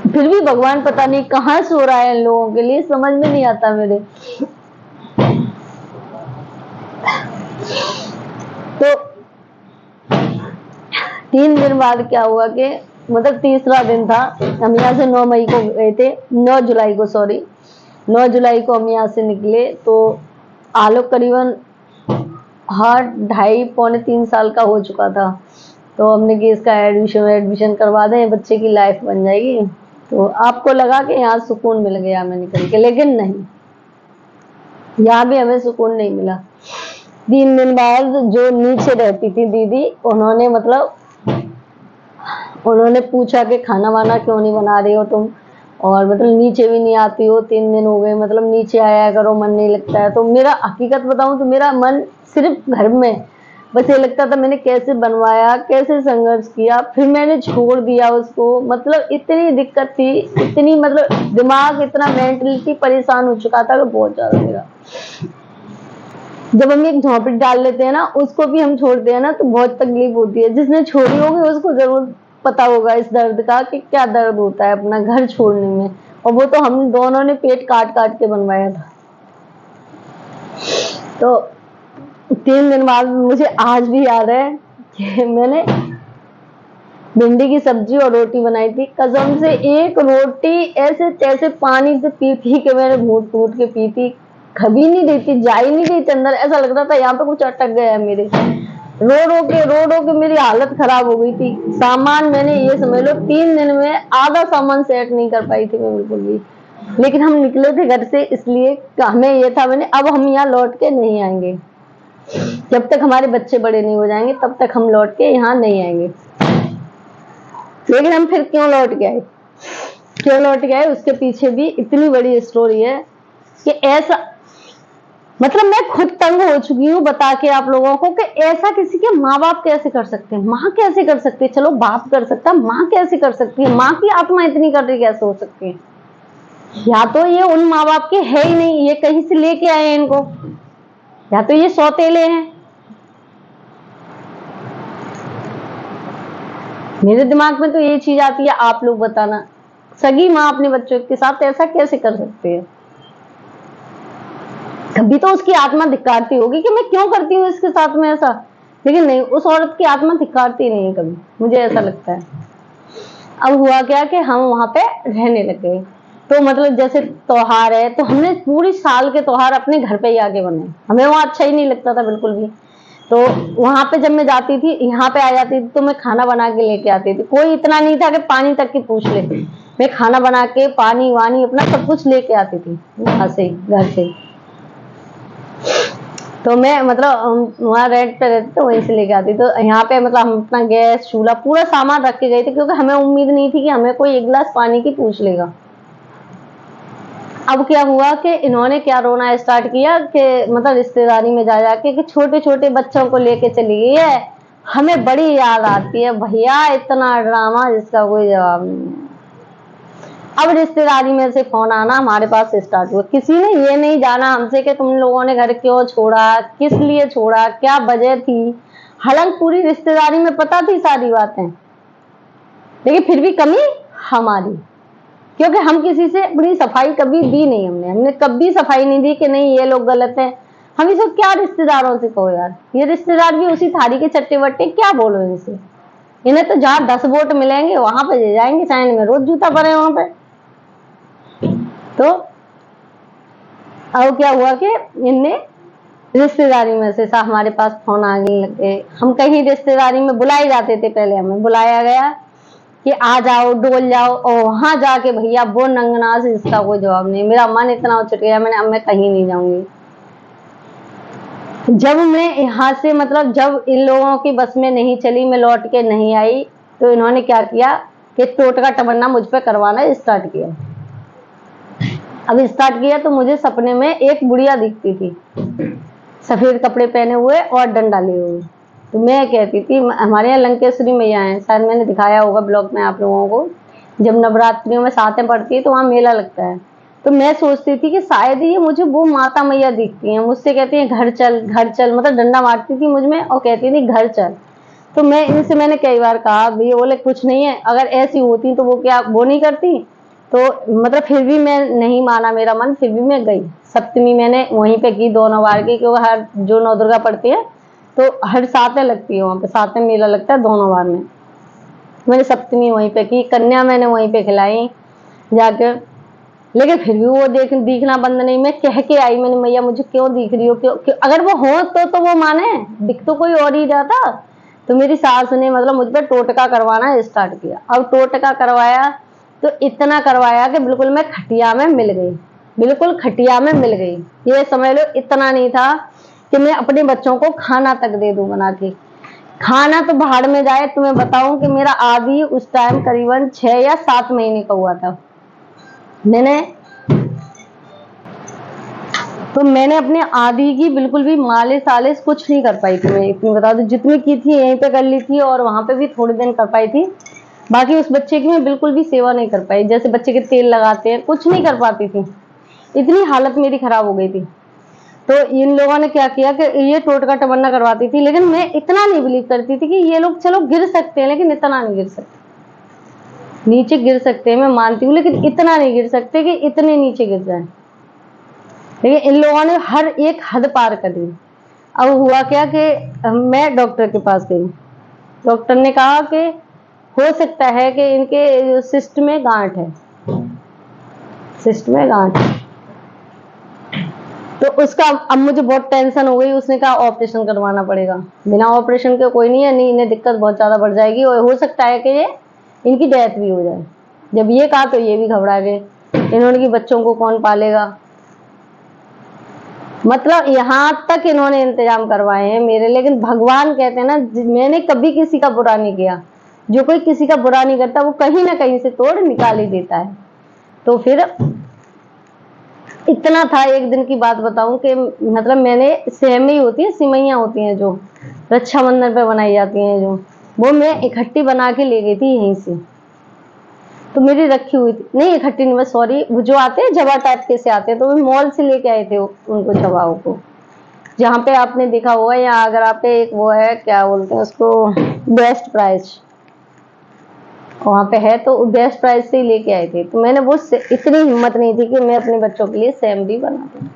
फिर भी भगवान पता नहीं कहाँ सो रहा है इन लोगों के लिए, समझ में नहीं आता मेरे। तो 3 दिन बाद क्या हुआ कि मतलब तीसरा दिन था, हम यहाँ से 9 मई को गए थे, 9 जुलाई को, सॉरी 9 जुलाई को हम यहाँ से निकले। तो आलोक करीबन 2.5 पौने 3 साल का हो चुका था। तो हमने कि इसका एडमिशन करवा दें, बच्चे की लाइफ बन जाएगी। तो आपको लगा कि यहाँ सुकून मिल गया हमें निकल के, लेकिन नहीं, यहाँ भी हमें सुकून नहीं मिला। 3 दिन बाद जो नीचे रहती थी दीदी, उन्होंने पूछा कि खाना वाना क्यों नहीं बना रही हो तुम, और मतलब नीचे भी नहीं आती हो, 3 दिन हो गए, मतलब नीचे आया करो, मन नहीं लगता है। तो मेरा हकीकत बताऊं तो मेरा मन सिर्फ घर में बस ये लगता था मैंने कैसे बनवाया, कैसे संघर्ष किया, फिर मैंने छोड़ दिया उसको। मतलब इतनी दिक्कत थी, इतनी मतलब दिमाग इतना मेंटली परेशान हो चुका था कि बहुत ज्यादा मेरा। जब हम एक झोंपड़ी डाल लेते हैं ना, उसको भी हम छोड़ते हैं ना तो बहुत तकलीफ होती है। जिसने छोड़ी होगी उसको जरूर पता होगा इस दर्द का कि क्या दर्द होता है अपना घर छोड़ने में। और वो तो हम दोनों ने पेट काट काट के बनवाया था। तो 3 दिन बाद मुझे आज भी याद है कि मैंने भिंडी की सब्जी और रोटी बनाई थी। कसम से एक रोटी ऐसे तैसे पानी से पी थी कि मैंने घूट घूट के पी थी, कभी नहीं रही थी, जा ही नहीं रही थी अंदर। ऐसा लग रहा था यहाँ पे कुछ अटक गया है मेरे। रो रो के मेरी हालत खराब हो गई थी। सामान मैंने ये समझ लो 3 दिन में आधा सामान सेट नहीं कर पाई थी मैं बिल्कुल भी। लेकिन हम निकले थे घर से इसलिए हमें ये था मैंने अब हम यहाँ लौट के नहीं आएंगे, जब तक हमारे बच्चे बड़े नहीं हो जाएंगे तब तक हम लौट के यहाँ नहीं आएंगे। लेकिन हम फिर क्यों लौट के आए उसके पीछे भी इतनी बड़ी स्टोरी है कि ऐसा मतलब मैं खुद तंग हो चुकी हूँ बता के आप लोगों को कि ऐसा किसी के माँ बाप कैसे कर सकते हैं, माँ कैसे कर सकती है। चलो बाप कर सकता है, माँ कैसे कर सकती है, माँ की आत्मा इतनी कर रही कैसे हो सकती है। या तो ये उन माँ बाप के है ही नहीं, ये कहीं से लेके आए हैं इनको, या तो ये सौतेले हैं। मेरे दिमाग में तो ये चीज आती है, आप लोग बताना सगी माँ अपने बच्चों के साथ ऐसा कैसे कर सकती है। कभी तो उसकी आत्मा धिक्कारती होगी कि मैं क्यों करती हूँ इसके साथ में ऐसा, लेकिन नहीं, उस औरत की आत्मा धिक्कारती नहीं है कभी, मुझे ऐसा लगता है। अब हुआ क्या कि हम वहां पे रहने लग गए। तो मतलब जैसे त्योहार है तो हमने पूरी साल के त्योहार अपने घर पे ही आके बनाए, हमें वहां अच्छा ही नहीं लगता था बिल्कुल भी। तो वहां पे जब मैं जाती थी, यहाँ पे आ जाती थी तो मैं खाना बना के लेके आती थी। कोई इतना नहीं था कि पानी तक की पूछ ले, मैं खाना बना के पानी वानी अपना सब कुछ लेके आती थी वहां से, घर से। तो मैं मतलब वहाँ रेंट पे रहती तो वहीं से लेके आती। तो यहाँ पे मतलब हम अपना गैस चूल्हा पूरा सामान रख के गए थे, क्योंकि हमें उम्मीद नहीं थी कि हमें कोई 1 गिलास पानी की पूछ लेगा। अब क्या हुआ कि इन्होंने क्या रोना स्टार्ट किया कि मतलब रिश्तेदारी में जा जाके कि छोटे छोटे बच्चों को लेके चली गई है, हमें बड़ी याद आती है। भैया इतना ड्रामा जिसका कोई जवाब नहीं। अब रिश्तेदारी में से फोन आना हमारे पास स्टार्ट हुआ। किसी ने ये नहीं जाना हमसे कि तुम लोगों ने घर क्यों छोड़ा, किस लिए छोड़ा, क्या वजह थी। हालांकि पूरी रिश्तेदारी में पता थी सारी बातें, लेकिन फिर भी कमी हमारी, क्योंकि हम किसी से अपनी सफाई कभी दी नहीं। हमने कभी सफाई नहीं दी कि नहीं ये लोग गलत हैं। हम इसे क्या रिश्तेदारों से कहो यार, ये रिश्तेदार भी उसी थाली के चट्टे वट्टे, क्या बोलो इनसे। इन्हें तो जहाँ 10 वोट मिलेंगे वहां पे जाएंगे, साइन में रोज जूता पड़े वहां पे। तो अब क्या हुआ कि इनने रिश्तेदारी में से हमारे पास फोन आने लगे। हम कहीं रिश्तेदारी में बुलाए जाते थे, पहले हमें बुलाया गया कि आ जाओ डोल जाओ, और वहां जाके भैया वो नंगनाज इसका कोई जवाब नहीं। मेरा मन इतना उछट गया, मैंने अब मैं कहीं नहीं जाऊंगी। जब मैं यहाँ से मतलब जब इन लोगों की बस में नहीं चली, मैं लौट के नहीं आई, तो इन्होंने क्या किया कि टोटका तमन्ना मुझ पे करवाना स्टार्ट किया। अब स्टार्ट किया तो मुझे सपने में एक बुढ़िया दिखती थी, सफेद कपड़े पहने हुए और डंडा लिए हुए। तो मैं कहती थी, हमारे यहाँ लंकेश्वरी मैया है, शायद मैंने दिखाया होगा ब्लॉग में आप लोगों को, जब नवरात्रियों में सातें पड़ती है तो वहाँ मेला लगता है। तो मैं सोचती थी कि शायद ये मुझे वो माता मैया दिखती हैं, मुझसे कहती हैं घर चल घर चल, मतलब डंडा मारती थी मुझ में और कहती थी घर चल। तो मैं इनसे मैंने कई बार कहा, भैया बोले कुछ नहीं है, अगर ऐसी होती तो वो क्या वो नहीं करती। तो मतलब फिर भी मैं नहीं माना मेरा मन, फिर भी मैं गई। सप्तमी मैंने वहीं पे की 2 नववार की, क्योंकि हर जो नौ दुर्गा पड़ती है तो हर सातें लगती है वहाँ पे, सातें मेला लगता है 2 नववार में। मैंने सप्तमी वहीं पे की, कन्या मैंने वहीं पे खिलाई जाकर। लेकिन फिर भी वो दिखना बंद नहीं। मैं कह के आई, मैंने मैया मुझे क्यों दिख रही हो, क्यों अगर वो हो तो वो माने, दिख तो कोई और ही जाता। तो मेरी सास ने मतलब मुझ पर टोटका करवाना स्टार्ट किया। अब टोटका करवाया तो इतना करवाया कि बिल्कुल मैं खटिया में मिल गई, बिल्कुल खटिया में मिल गई। ये समझ लो इतना नहीं था कि मैं अपने बच्चों को खाना तक दे दूं बना के। खाना तो भाड़ में जाए, तुम्हें बताऊं कि मेरा आदि उस टाइम करीबन 6 या 7 महीने का हुआ था। मैंने अपने आदि की बिल्कुल भी मालिश आलिश कुछ नहीं कर पाई थी। मैं इतनी बता दूं, जितनी की थी यहीं पे कर ली थी और वहां पे भी थोड़े दिन कर पाई थी। बाकी उस बच्चे की मैं बिल्कुल भी सेवा नहीं कर पाई, जैसे बच्चे के तेल लगाते हैं कुछ नहीं कर पाती थी, इतनी हालत मेरी खराब हो गई थी। तो इन लोगों ने क्या किया कि ये टोटका तमन्ना करवाती थी, लेकिन मैं इतना नहीं बिलीव करती थी कि ये लोग चलो गिर सकते हैं, लेकिन इतना नहीं गिर सकते। नीचे गिर सकते हैं मैं मानती हूँ, लेकिन इतना नहीं गिर सकते कि इतने नीचे गिर जाए। लेकिन इन लोगों ने हर एक हद पार कर दी। अब हुआ क्या कि मैं डॉक्टर के पास गई। डॉक्टर ने कहा कि हो सकता है कि इनके सिस्ट में गांठ है, सिस्ट में गांठ है। तो उसका अब मुझे बहुत टेंशन हो गई। उसने कहा ऑपरेशन करवाना पड़ेगा, बिना ऑपरेशन के कोई नहीं है, नहीं इन्हें दिक्कत बहुत ज्यादा बढ़ जाएगी और हो सकता है कि ये इनकी डेथ भी हो जाए। जब ये कहा तो ये भी घबरा गए, इन्होंने कि बच्चों को कौन पालेगा। मतलब यहाँ तक इन्होंने इंतजाम करवाए हैं मेरे। लेकिन भगवान कहते हैं ना, मैंने कभी किसी का बुरा नहीं किया। जो कोई किसी का बुरा नहीं करता वो कहीं ना कहीं से तोड़ निकाल ही देता है। तो फिर इतना था, एक दिन की बात बताऊं कि मतलब मैंने सेवई होती है, सिमैयां होती हैं जो रक्षाबंधन पे बनाई जाती हैं, जो वो मैं इकट्ठी बना के ले गई थी यहीं से। तो मेरी रखी हुई थी, नहीं इकट्ठी नहीं, बस सॉरी, वो जो आते हैं जवा टाइप के से आते हैं, तो वो मॉल से लेके आए थे उनको, जवाओं को, जहाँ पे आपने देखा होगा या अगर आप पे एक वो है क्या बोलते हैं उसको, बेस्ट प्राइस, वहां पे है, तो बेस्ट प्राइस से ही लेके आए थे। तो मैंने वो इतनी हिम्मत नहीं थी कि मैं अपने बच्चों के लिए सेम भी बना दूं।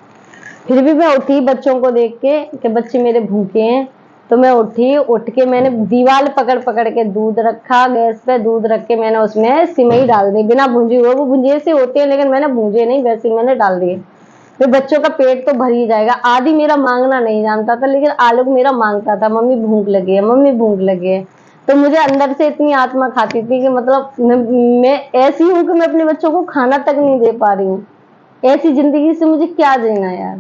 फिर भी मैं उठी बच्चों को देख के कि बच्चे मेरे भूखे हैं। तो मैं उठी, उठ के मैंने दीवार पकड़ पकड़ के दूध रखा गैस पे, दूध रख के मैंने उसमें सिमई डाल दी, बिना भूंजी हुए। वो भुंजे से होते हैं लेकिन मैंने भूंजे नहीं, वैसे ही मैंने डाल दिए। फिर बच्चों का पेट तो भर ही जाएगा। आदि मेरा मांगना नहीं जानता था, लेकिन आलोक मेरा मांगता था, मम्मी भूख लगी है, मम्मी भूख लगी है। तो मुझे अंदर से इतनी आत्मा खाती थी कि मतलब मैं ऐसी हूँ कि मैं अपने बच्चों को खाना तक नहीं दे पा रही हूँ। ऐसी जिंदगी से मुझे क्या जीना यार।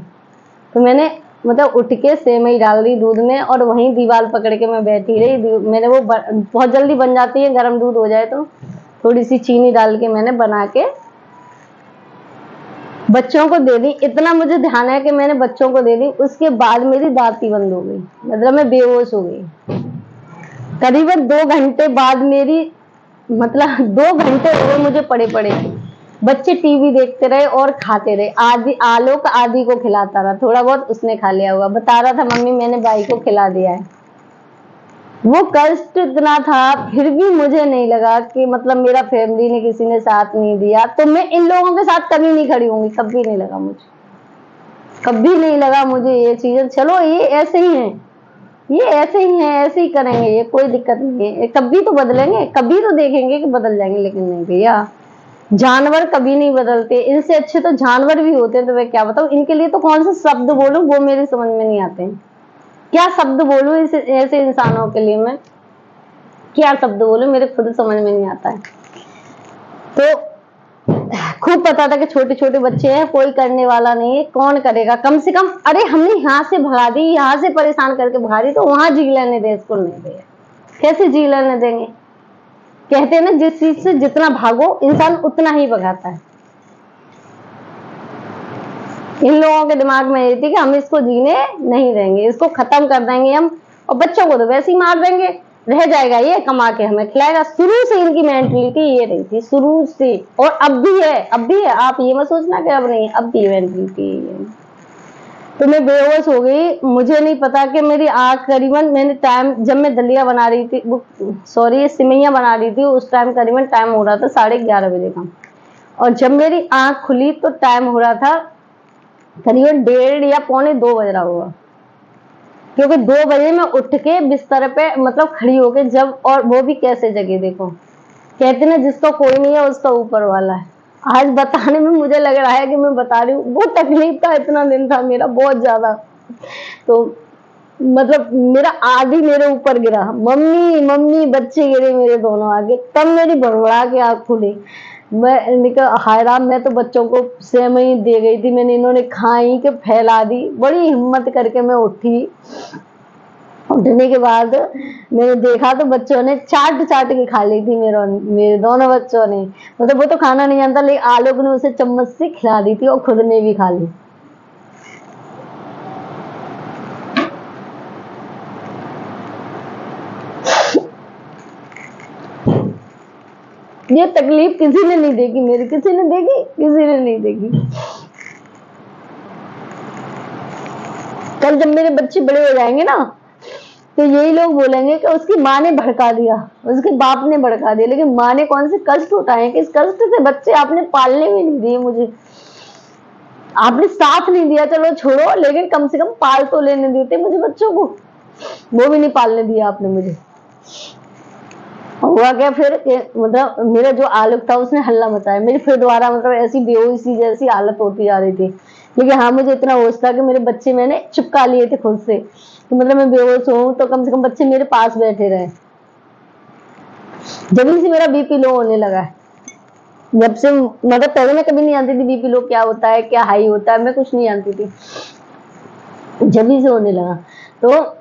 तो मैंने मतलब उठ के सेवई डाल दी दूध में और वहीं दीवार पकड़ के मैं बैठी रही। मैंने वो बहुत जल्दी बन जाती है, गर्म दूध हो जाए तो थोड़ी सी चीनी डाल के मैंने बना के बच्चों को दे दी। इतना मुझे ध्यान है कि मैंने बच्चों को दे दी। उसके बाद मेरी दांती बंद हो गई, मतलब मैं बेहोश हो गई। करीबन 2 घंटे बाद मेरी, मतलब 2 घंटे हो गए मुझे पड़े पड़े। बच्चे टीवी देखते रहे और खाते रहे। आदि आलोक आदि को खिलाता रहा, थोड़ा बहुत उसने खा लिया होगा, बता रहा था मम्मी मैंने भाई को खिला दिया है। वो कष्ट इतना था, फिर भी मुझे नहीं लगा कि मतलब मेरा फैमिली ने किसी ने साथ नहीं दिया तो मैं इन लोगों के साथ कभी नहीं खड़ी होंगी। कभी नहीं लगा मुझे, कभी नहीं लगा मुझे ये चीजें, चलो ये ऐसे ही है, ये ऐसे ही है, ऐसे ही करेंगे, ये कोई दिक्कत नहीं है, कभी तो बदलेंगे, कभी तो देखेंगे कि बदल जाएंगे। लेकिन नहीं भैया, जानवर कभी नहीं बदलते। इनसे अच्छे तो जानवर भी होते हैं। तो मैं क्या बताऊं, इनके लिए तो कौन सा शब्द बोलूं वो मेरे समझ में नहीं आते हैं। क्या शब्द बोलूं ऐसे इंसानों के लिए, मैं क्या शब्द बोलूं, मेरे खुद समझ में नहीं आता है। तो खूब पता था कि छोटे छोटे बच्चे हैं, कोई करने वाला नहीं है, कौन करेगा, कम से कम अरे हमने यहाँ से भगा दी, यहाँ से परेशान करके भगा दी, तो वहां जी लेने दे, इसको नहीं दे, कैसे जी लेने देंगे। कहते हैं ना, जिस चीज से जितना भागो इंसान उतना ही भगाता है। इन लोगों के दिमाग में ये थी कि हम इसको जीने नहीं देंगे, इसको खत्म कर देंगे हम, और बच्चों को तो वैसे ही मार देंगे, रह जाएगा ये, कमा के हमें खिलाएगा। शुरू से इनकी मेंटलिटी ये रही थी, शुरू से, और अब भी है, अब भी है। आप ये मत सोचना कि अब नहीं, अब भी मेंटलिटी है। तो मैं बेहोश हो गई, मुझे नहीं पता कि मेरी आंख करीबन, मैंने टाइम जब मैं दलिया बना रही थी, वो सॉरी सिमैया बना रही थी, उस टाइम करीबन टाइम हो रहा था 11:30 बजे का, और जब मेरी आंख खुली तो टाइम हो रहा था करीबन 1:30 या 1:45 बज रहा होगा, क्योंकि 2 बजे मैं उठ के बिस्तर पे मतलब खड़ी होके जब, और वो भी कैसे जगह देखो, कहते ना जिसका कोई नहीं है उसका ऊपर वाला है। आज बताने में मुझे लग रहा है कि मैं बता रही हूँ, वो तकलीफ का इतना दिन था मेरा, बहुत ज्यादा। तो मतलब मेरा आदि मेरे ऊपर गिरा, मम्मी मम्मी बच्चे गिरे मेरे दोनों आगे, तब मेरी भड़बड़ा के आँख खुली। मैं कहा हाय राम, मैं तो बच्चों को सेवई दे गई थी, मैंने, इन्होंने खाई के फैला दी। बड़ी हिम्मत करके मैं उठी, उठने के बाद मैंने देखा तो बच्चों ने चाट चाट के खा ली थी, मेरे दोनों बच्चों ने। मतलब वो तो खाना नहीं जानता, लेकिन आलोक ने उसे चम्मच से खिला दी थी और खुद ने भी खा ली। ये तकलीफ किसी ने नहीं देखी मेरी, किसी ने देखी, किसी ने नहीं देखी। कल जब मेरे बच्चे बड़े हो जाएंगे ना, तो यही लोग बोलेंगे कि उसकी माँ ने भड़का दिया, उसके बाप ने भड़का दिया, लेकिन माँ ने कौन से कष्ट उठाए कि इस कष्ट से बच्चे आपने पालने भी नहीं दिए मुझे। आपने साथ नहीं दिया, चलो छोड़ो, लेकिन कम से कम पाल तो लेने देते मुझे बच्चों को, वो भी नहीं पालने दिया आपने मुझे। हुआ क्या फिर, मतलब मेरा जो आलोक था उसने हल्ला मचाया, मेरी फिर दोबारा मतलब ऐसी बेहोशी जैसी हालत होती जा रही थी। लेकिन हाँ, मुझे इतना होश था कि मेरे बच्चे मैंने चिपका लिए थे खुद से, तो मतलब मैं बेहोश हूँ तो कम से कम बच्चे मेरे पास बैठे रहे। जब से मेरा बीपी लो होने लगा है, जब से, मतलब पहले मैं कभी नहीं जानती थी बीपी लो क्या होता है, क्या हाई होता है, मैं कुछ नहीं जानती थी। जब से होने लगा तो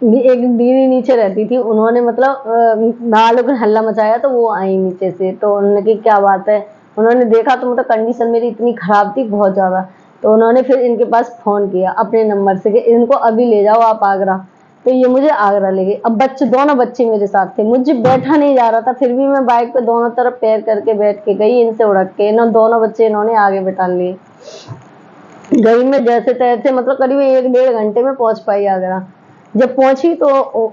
एक दीदी नीचे रहती थी, उन्होंने मतलब नालों ने हल्ला मचाया, तो वो आई नीचे से, तो उन्होंने की क्या बात है, उन्होंने देखा तो मतलब कंडीशन मेरी इतनी खराब थी बहुत ज्यादा, तो उन्होंने फिर इनके पास फोन किया अपने नंबर से कि इनको अभी ले जाओ आप आगरा। तो ये मुझे आगरा ले गए। अब बच्चे, दोनों बच्चे मेरे साथ थे, मुझे बैठा नहीं जा रहा था, फिर भी मैं बाइक पे दोनों तरफ पैर करके बैठ के गई, इनसे उड़क के, दोनों बच्चे इन्होंने आगे बैठा लिए। गई मैं जैसे तैसे, मतलब करीब 1-1.5 घंटे में पहुंच पाई आगरा। जब पहुंची तो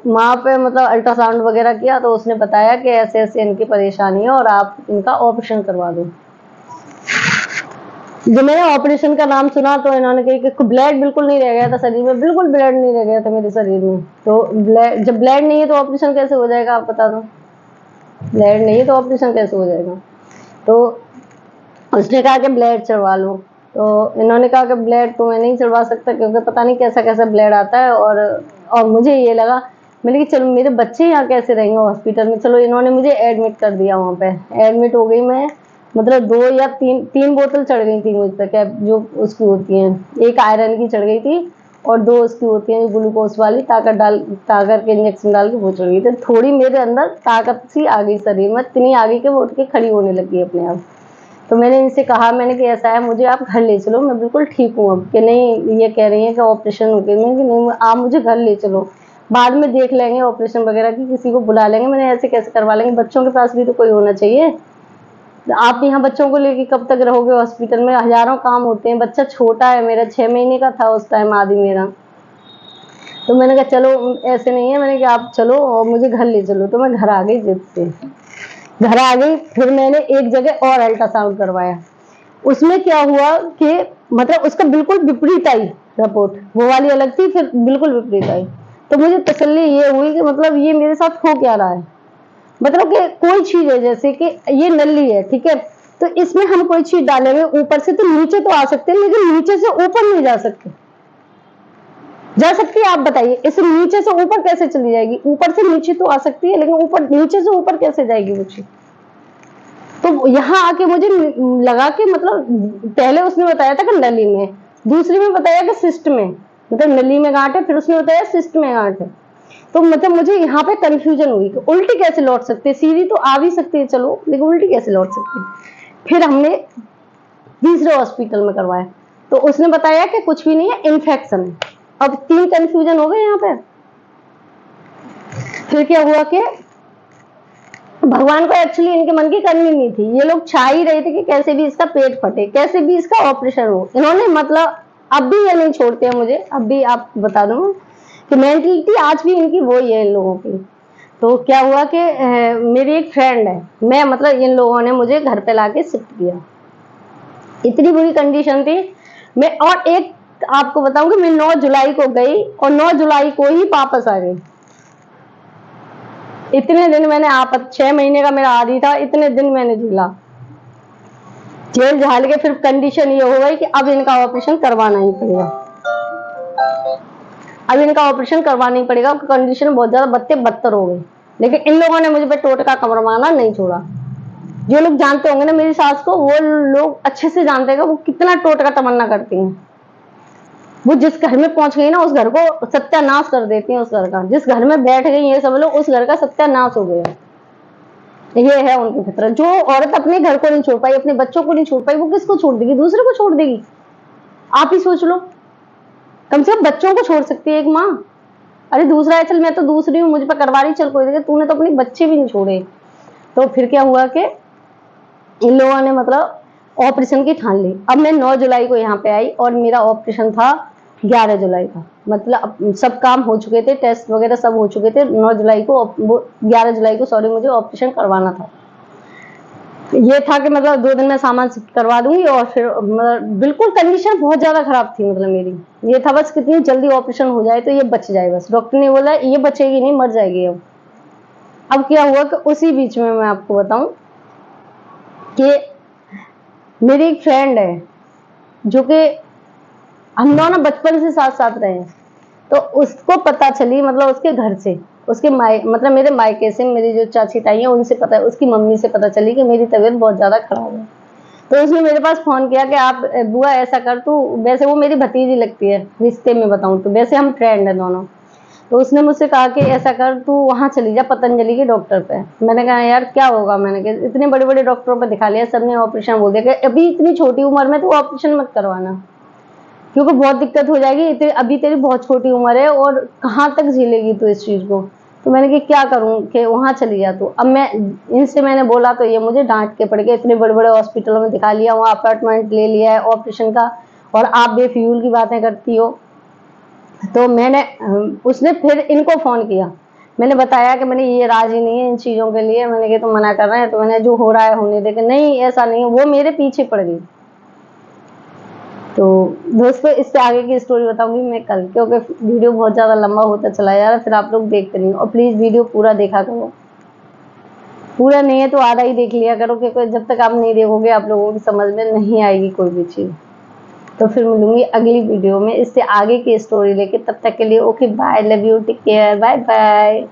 वहां पे मतलब अल्ट्रासाउंड वगैरह किया, तो उसने बताया कि ऐसे ऐसे इनकी परेशानी है और आप इनका ऑपरेशन करवा दो। जब मैंने ऑपरेशन का नाम सुना तो इन्होंने कहा कि ब्लड बिल्कुल नहीं रह गया था शरीर में, बिल्कुल ब्लड नहीं रह गया था मेरे शरीर में। तो जब ब्लड नहीं है तो ऑपरेशन कैसे हो जाएगा, आप बता दो, ब्लड नहीं है तो ऑपरेशन कैसे हो जाएगा। तो उसने कहा कि ब्लड चढ़वा लो। तो इन्होंने कहा कि ब्लड तो मैं नहीं चढ़वा सकता, क्योंकि पता नहीं कैसा कैसा ब्लड आता है, और मुझे ये लगा, मैंने कि चलो मेरे बच्चे यहाँ कैसे रहेंगे हॉस्पिटल में। चलो इन्होंने मुझे एडमिट कर दिया, वहाँ पे एडमिट हो गई मैं, मतलब 2 या 3 बोतल चढ़ गई थी मुझ पर, क्या जो उसकी होती हैं, एक आयरन की चढ़ गई थी और 2 उसकी होती हैं ग्लूकोज वाली, ताकत के इंजेक्शन डाल के वो चढ़ गई थी। थोड़ी मेरे अंदर ताकत सी आ गई शरीर में, इतनी आ गई कि वो उठ के खड़ी होने लगी अपने आप। तो मैंने इनसे कहा, मैंने कि ऐसा है, मुझे आप घर ले चलो, मैं बिल्कुल ठीक हूँ अब। कि नहीं, ये कह रही है कि ऑपरेशन हो गया। मैंने कि नहीं, आप मुझे घर ले चलो, बाद में देख लेंगे ऑपरेशन वगैरह की, किसी को बुला लेंगे। मैंने ऐसे कैसे करवा लेंगे, बच्चों के पास भी तो कोई होना चाहिए। आप यहाँ बच्चों को लेके कब तक रहोगे हॉस्पिटल में, हजारों काम होते हैं, बच्चा छोटा है मेरा, 6 महीने का था उस टाइम आदि मेरा। तो मैंने कहा चलो ऐसे नहीं है, मैंने कहा आप चलो और मुझे घर ले चलो। तो मैं घर आ गई, जिद से घर आ गई। फिर मैंने एक जगह और अल्ट्रासाउंड करवाया, उसमें क्या हुआ कि मतलब उसका बिल्कुल विपरीत आई रिपोर्ट, वो वाली अलग थी, फिर बिल्कुल विपरीत आई। तो मुझे तसल्ली ये हुई कि मतलब ये मेरे साथ हो क्या रहा है। मतलब कि कोई चीज है, जैसे कि ये नली है, ठीक है, तो इसमें हम कोई चीज डालेंगे ऊपर से तो नीचे तो आ सकते हैं, लेकिन नीचे से ऊपर नहीं जा सकते। जा सकती है, आप बताइए, इस नीचे से ऊपर कैसे चली जाएगी, ऊपर से नीचे तो आ सकती है, लेकिन ऊपर, नीचे से ऊपर कैसे जाएगी वो चीज। तो यहाँ आके मुझे लगा कि मतलब पहले उसने बताया था कि नली में, दूसरी में बताया कि सिस्ट में, मतलब नली में गांठ है, फिर उसने बताया सिस्ट में गांठ है। तो मतलब मुझे यहाँ पे कंफ्यूजन हुई कि उल्टी कैसे लौट सकती है, सीधी तो आ भी सकती है चलो, लेकिन उल्टी कैसे लौट सकती है। फिर हमने तीसरे हॉस्पिटल में करवाया तो उसने बताया कि कुछ भी नहीं है, इन्फेक्शन है। अब 3 कंफ्यूजन हो गए यहाँ पे। फिर क्या हुआ कि भगवान को एक्चुअली इनके मन की करनी नहीं थी, ये लोग चाह ही रहे थे कि कैसे भी इसका पेट फटे, कैसे भी इसका ऑपरेशन हो। इन्होंने मतलब अब भी ये नहीं छोड़ते हैं मुझे, अब भी आप बता दूं कि मेंटलिटी आज भी इनकी वही है इन लोगों की। तो क्या हुआ कि मेरी एक फ्रेंड है, मैं मतलब इन लोगों ने मुझे घर पे लाके शिफ्ट किया, इतनी बुरी कंडीशन थी मैं। और एक आपको बताऊं कि मैं 9 जुलाई को गई और 9 जुलाई को ही वापस आ गई। इतने दिन मैंने 6 महीने का मेरा आदि था, इतने दिन मैंने झेला, जेल झाल के फिर कंडीशन ये हो गई कि अब इनका ऑपरेशन करवाना ही पड़ेगा, अब इनका ऑपरेशन करवाना ही पड़ेगा। कंडीशन बहुत ज्यादा बदतर हो गई। लेकिन इन लोगों ने मुझे पे टोटका कमरवाना नहीं छोड़ा। जो लोग जानते होंगे ना मेरी सास को, वो लोग अच्छे से जानते हैं वो कितना टोटका तमन्ना करती हैं। वो जिस घर में पहुंच गई ना, उस घर को सत्यानाश कर देती हैं। उस घर का, जिस घर में बैठ गई ये सब लोग, उस घर का सत्यानाश हो गया। ये है उनकी फितरत। जो औरत अपने घर को नहीं छोड़ पाई, अपने बच्चों को नहीं छोड़ पाई, वो किसको छोड़ देगी? दूसरे को छोड़ देगी। आप ही सोच लो, कम से कम बच्चों को छोड़ सकती है एक माँ। अरे दूसरा है, चल मैं तो दूसरी हूँ, मुझ पर करवा रही, चल कोई देखे, तूने तो अपने बच्चे भी नहीं छोड़े। तो फिर क्या हुआ कि इन लोगों ने मतलब ऑपरेशन की ठान ली। अब मैं 9 जुलाई को यहाँ पे आई और मेरा ऑपरेशन था 11 जुलाई का। मतलब सब काम हो चुके थे, टेस्ट वगैरह सब हो चुके थे। 9 जुलाई को 11 जुलाई को सॉरी मुझे ऑपरेशन करवाना था। ये था कि मतलब 2 दिन में सामान शिफ्ट करवा दूंगी और फिर मतलब बिल्कुल कंडीशन बहुत ज्यादा खराब थी मतलब मेरी। ये था बस कितनी जल्दी ऑपरेशन हो जाए तो ये बच जाए, बस डॉक्टर ने बोला ये बचेगी नहीं, मर जाएगी। अब क्या हुआ कि उसी बीच में मैं आपको बताऊं कि मेरी एक फ्रेंड है जो कि हम दोनों बचपन से साथ साथ रहे हैं। तो उसको पता चली, मतलब उसके घर से, उसके मतलब मेरे मायके से, मेरी जो चाची ताई है उनसे पता, उसकी मम्मी से पता चली कि मेरी तबीयत बहुत ज्यादा खराब है। तो उसने मेरे पास फोन किया कि आप बुआ ऐसा कर, तू, वैसे वो मेरी भतीजी लगती है रिश्ते में बताऊं तो, वैसे हम फ्रेंड है दोनों। तो उसने मुझसे कहा कि ऐसा कर, तू वहां चली जा पतंजलि के डॉक्टर पे। मैंने कहा यार क्या होगा, मैंने कहा इतने बड़े बड़े डॉक्टरों पे दिखा लिया, सबने ऑपरेशन बोल दिया कि अभी इतनी छोटी उम्र में तो ऑपरेशन मत करवाना क्योंकि बहुत दिक्कत हो जाएगी, अभी तेरी बहुत छोटी उम्र है और कहाँ तक झेलेगी तू इस चीज को। तो मैंने कहा क्या करूं कि वहां चली जा तू। अब मैं इनसे मैंने बोला तो ये मुझे डांट के पड़ गए, इतने बड़े बड़े हॉस्पिटलों में दिखा लिया, वहां अपार्टमेंट ले लिया है ऑपरेशन का, और आप बेफिजूल की बातें करती हो। तो मैंने उसने फिर इनको फोन किया, मैंने बताया कि मैंने ये राजी नहीं है इन चीजों के लिए, मैंने कहा तुम मना कर रहे हैं, तो मैंने जो हो रहा है होने दे। नहीं ऐसा नहीं है, वो मेरे पीछे पड़ गई। तो दोस्तों इससे आगे की स्टोरी बताऊंगी मैं कल, क्योंकि वीडियो बहुत ज्यादा लंबा होता चला जा रहा है, फिर आप लोग देखते नहीं हो। और प्लीज वीडियो पूरा देखा करो, पूरा नहीं है तो आधा ही देख लिया करो, क्योंकि जब तक आप नहीं देखोगे आप लोगों की समझ में नहीं आएगी कोई भी चीज। तो फिर मिलूंगी अगली वीडियो में इससे आगे की स्टोरी लेके, तब तक के लिए okay bye, love you, take care, bye bye.